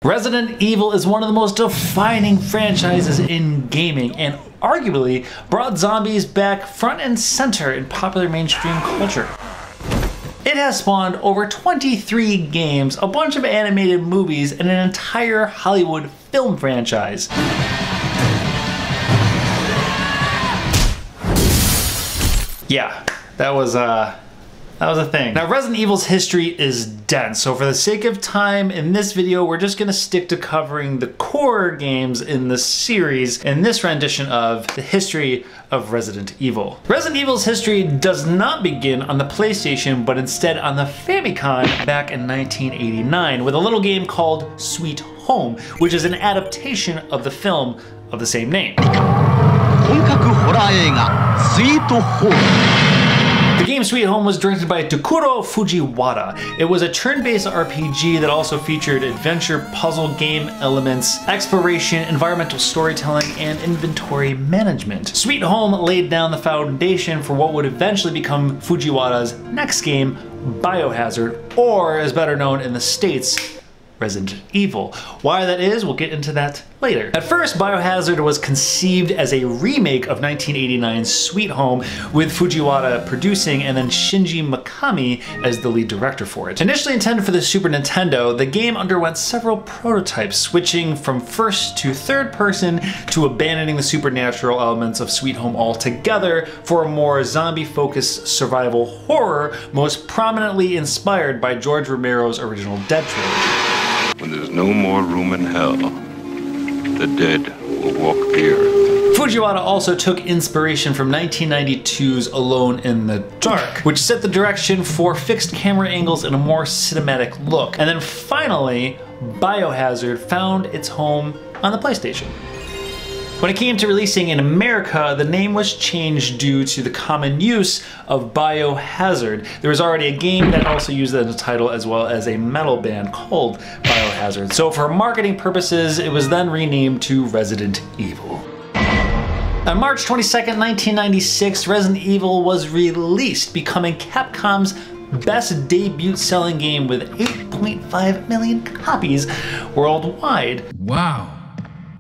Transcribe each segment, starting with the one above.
Resident Evil is one of the most defining franchises in gaming and arguably brought zombies back front and center in popular mainstream culture. It has spawned over 23 games, a bunch of animated movies, and an entire Hollywood film franchise. Yeah, that was a thing. Now, Resident Evil's history is dense, so for the sake of time in this video, we're just gonna stick to covering the core games in the series in this rendition of the history of Resident Evil. Resident Evil's history does not begin on the PlayStation, but instead on the Famicom back in 1989 with a little game called Sweet Home, which is an adaptation of the film of the same name. The game Sweet Home was directed by Takuro Fujiwara. It was a turn-based RPG that also featured adventure puzzle game elements, exploration, environmental storytelling, and inventory management. Sweet Home laid down the foundation for what would eventually become Fujiwara's next game, Biohazard, or as better known in the States, Resident Evil. Why that is, we'll get into that later. At first, Biohazard was conceived as a remake of 1989's Sweet Home, with Fujiwara producing and then Shinji Mikami as the lead director for it. Initially intended for the Super Nintendo, the game underwent several prototypes, switching from first to third person to abandoning the supernatural elements of Sweet Home altogether for a more zombie-focused survival horror, most prominently inspired by George Romero's original Dead trilogy. When there's no more room in hell, the dead will walk the earth. Fujiwara also took inspiration from 1992's Alone in the Dark, which set the direction for fixed camera angles and a more cinematic look. And then finally, Biohazard found its home on the PlayStation. When it came to releasing in America, the name was changed due to the common use of biohazard. There was already a game that also used that as a title, as well as a metal band called Biohazard. So for marketing purposes, it was then renamed to Resident Evil. On March 22nd, 1996, Resident Evil was released, becoming Capcom's best debut selling game with 8.5 million copies worldwide. Wow,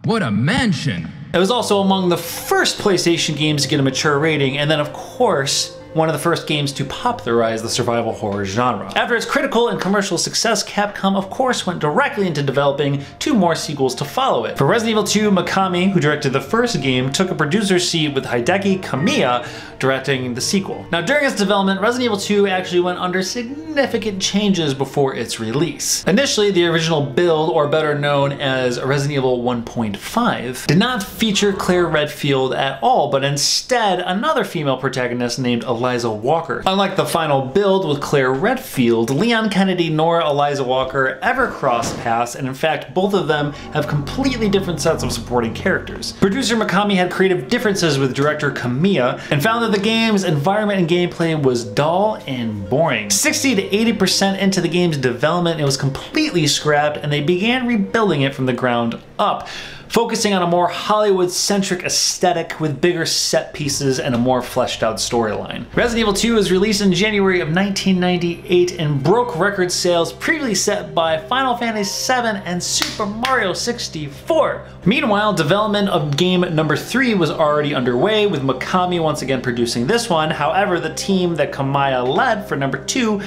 what a mansion! It was also among the first PlayStation games to get a mature rating, and then of course, one of the first games to popularize the survival horror genre. After its critical and commercial success, Capcom of course went directly into developing 2 more sequels to follow it. For Resident Evil 2, Mikami, who directed the first game, took a producer's seat with Hideki Kamiya directing the sequel. Now during its development, Resident Evil 2 actually went under significant changes before its release. Initially, the original build, or better known as Resident Evil 1.5, did not feature Claire Redfield at all, but instead another female protagonist named Eliza Walker. Unlike the final build with Claire Redfield, Leon Kennedy nor Eliza Walker ever crossed paths, and in fact both of them have completely different sets of supporting characters. Producer Mikami had creative differences with director Kamiya and found that the game's environment and gameplay was dull and boring. 60 to 80% into the game's development, it was completely scrapped, and they began rebuilding it from the ground up, focusing on a more Hollywood-centric aesthetic with bigger set pieces and a more fleshed out storyline. Resident Evil 2 was released in January of 1998 and broke record sales previously set by Final Fantasy VII and Super Mario 64. Meanwhile, development of game number 3 was already underway, with Mikami once again producing this one. However, the team that Kamiya led for number 2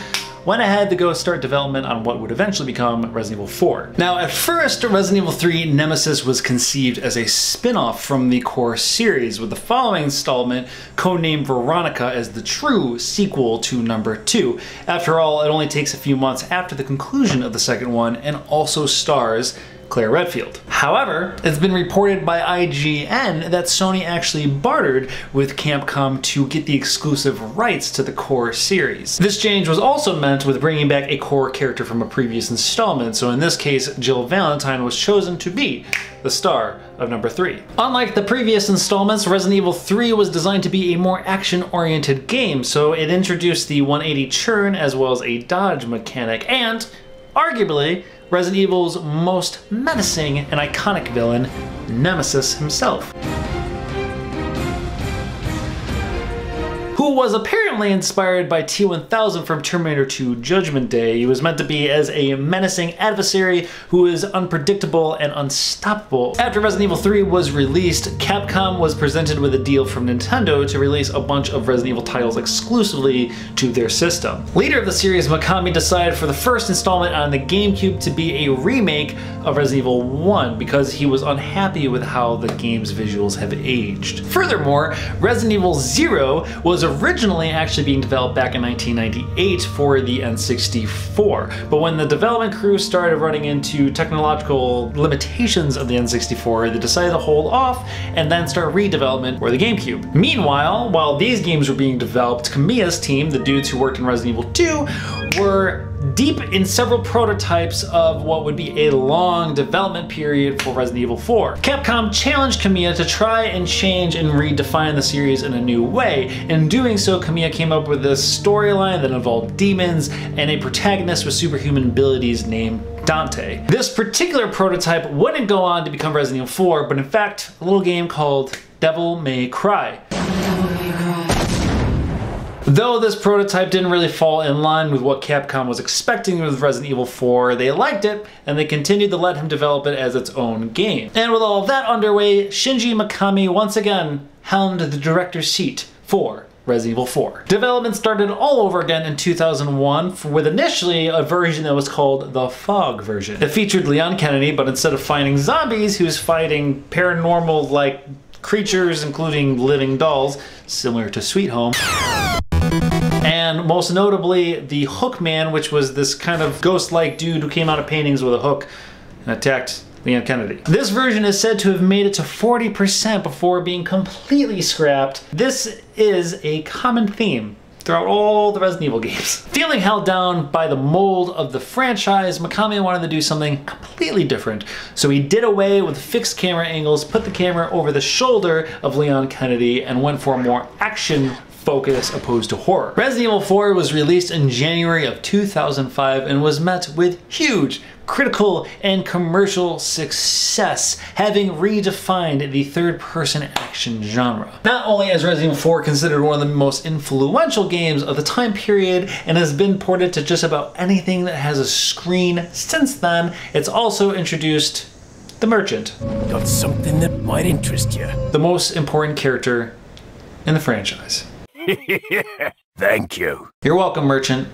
went ahead to go start development on what would eventually become Resident Evil 4. Now, at first, Resident Evil 3 Nemesis was conceived as a spin-off from the core series, with the following installment, codenamed Veronica, as the true sequel to number 2. After all, it only takes a few months after the conclusion of the second one, and also stars Claire Redfield. However, it's been reported by IGN that Sony actually bartered with Capcom to get the exclusive rights to the core series. This change was also meant with bringing back a core character from a previous installment, so in this case, Jill Valentine was chosen to be the star of number 3. Unlike the previous installments, Resident Evil 3 was designed to be a more action-oriented game, so it introduced the 180 churn as well as a dodge mechanic, and arguably Resident Evil's most menacing and iconic villain, Nemesis himself. who was apparently inspired by T-1000 from Terminator 2 Judgment Day. He was meant to be as a menacing adversary who is unpredictable and unstoppable. After Resident Evil 3 was released, Capcom was presented with a deal from Nintendo to release a bunch of Resident Evil titles exclusively to their system. Leader of the series, Mikami decided for the first installment on the GameCube to be a remake of Resident Evil 1 because he was unhappy with how the game's visuals have aged. Furthermore, Resident Evil 0 was originally actually being developed back in 1998 for the N64, but when the development crew started running into technological limitations of the N64, they decided to hold off and then start redevelopment for the GameCube. Meanwhile, while these games were being developed, Kamiya's team, the dudes who worked in Resident Evil 2, were deep in several prototypes of what would be a long development period for Resident Evil 4. Capcom challenged Kamiya to try and change and redefine the series in a new way. In doing so, Kamiya came up with this storyline that involved demons and a protagonist with superhuman abilities named Dante. This particular prototype wouldn't go on to become Resident Evil 4, but in fact, a little game called Devil May Cry. Though this prototype didn't really fall in line with what Capcom was expecting with Resident Evil 4, they liked it and they continued to let him develop it as its own game. And with all of that underway, Shinji Mikami once again helmed the director's seat for Resident Evil 4. Development started all over again in 2001 with initially a version that was called the Fog version. It featured Leon Kennedy, but instead of fighting zombies, he was fighting paranormal-like creatures, including living dolls, similar to Sweet Home. And most notably, the Hook Man, which was this kind of ghost-like dude who came out of paintings with a hook and attacked Leon Kennedy. This version is said to have made it to 40% before being completely scrapped. This is a common theme throughout all the Resident Evil games. Feeling held down by the mold of the franchise, Mikami wanted to do something completely different. So he did away with fixed camera angles, put the camera over the shoulder of Leon Kennedy, and went for a more action focus opposed to horror. Resident Evil 4 was released in January of 2005 and was met with huge critical and commercial success, having redefined the third-person action genre. Not only is Resident Evil 4 considered one of the most influential games of the time period and has been ported to just about anything that has a screen since then, it's also introduced the Merchant. Got something that might interest you. The most important character in the franchise. Thank you. You're welcome, Merchant.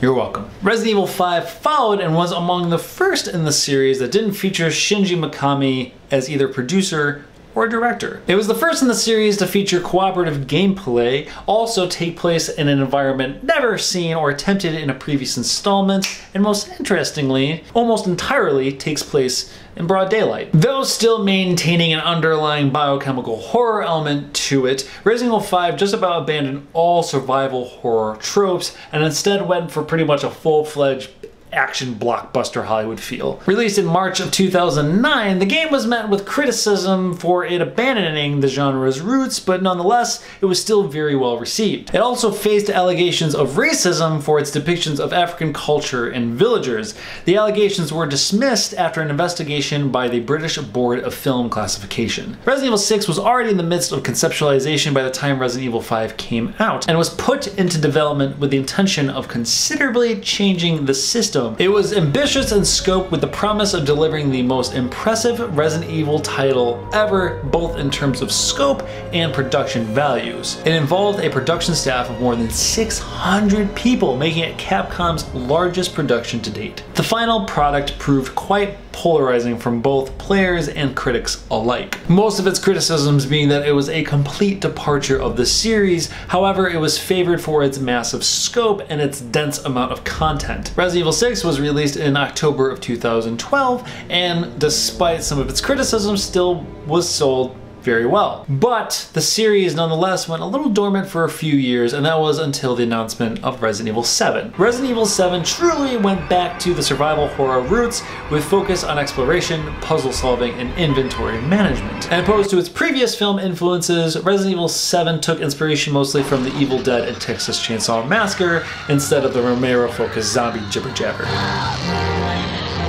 You're welcome. Resident Evil 5 followed and was among the first in the series that didn't feature Shinji Mikami as either producer or director. It was the first in the series to feature cooperative gameplay, also take place in an environment never seen or attempted in a previous installment, and most interestingly, almost entirely takes place in broad daylight. Though still maintaining an underlying biochemical horror element to it, Resident Evil 5 just about abandoned all survival horror tropes and instead went for pretty much a full-fledged action blockbuster Hollywood feel. Released in March of 2009, the game was met with criticism for it abandoning the genre's roots, but nonetheless, it was still very well received. It also faced allegations of racism for its depictions of African culture and villagers. The allegations were dismissed after an investigation by the British Board of Film Classification. Resident Evil 6 was already in the midst of conceptualization by the time Resident Evil 5 came out, and was put into development with the intention of considerably changing the system. It was ambitious in scope with the promise of delivering the most impressive Resident Evil title ever, both in terms of scope and production values. It involved a production staff of more than 600 people, making it Capcom's largest production to date. The final product proved quite polarizing from both players and critics alike. Most of its criticisms being that it was a complete departure of the series, however it was favored for its massive scope and its dense amount of content. Resident Evil 6 was released in October of 2012 and despite some of its criticisms still was sold very well. But the series nonetheless went a little dormant for a few years, and that was until the announcement of Resident Evil 7. Resident Evil 7 truly went back to the survival horror roots with focus on exploration, puzzle solving, and inventory management. And opposed to its previous film influences, Resident Evil 7 took inspiration mostly from the Evil Dead and Texas Chainsaw Massacre instead of the Romero-focused zombie jibber-jabber.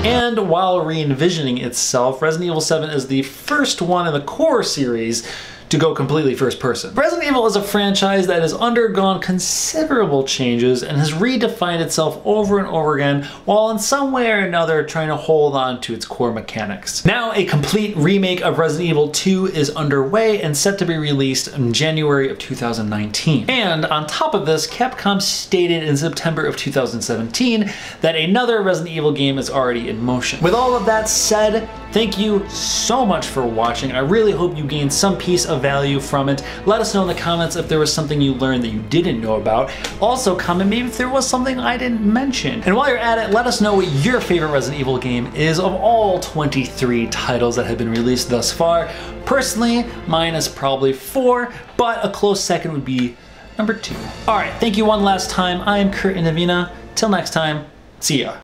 And while re-envisioning itself, Resident Evil 7 is the first one in the core series to go completely first person. Resident Evil is a franchise that has undergone considerable changes and has redefined itself over and over again, while in some way or another trying to hold on to its core mechanics. Now a complete remake of Resident Evil 2 is underway and set to be released in January of 2019. And on top of this, Capcom stated in September of 2017 that another Resident Evil game is already in motion. With all of that said, thank you so much for watching. I really hope you gained some piece of value from it. Let us know in the comments if there was something you learned that you didn't know about. Also comment maybe if there was something I didn't mention. And while you're at it, let us know what your favorite Resident Evil game is of all 23 titles that have been released thus far. Personally, mine is probably 4, but a close second would be number 2. Alright, thank you one last time. I am Kurt Indovina. Till next time, see ya.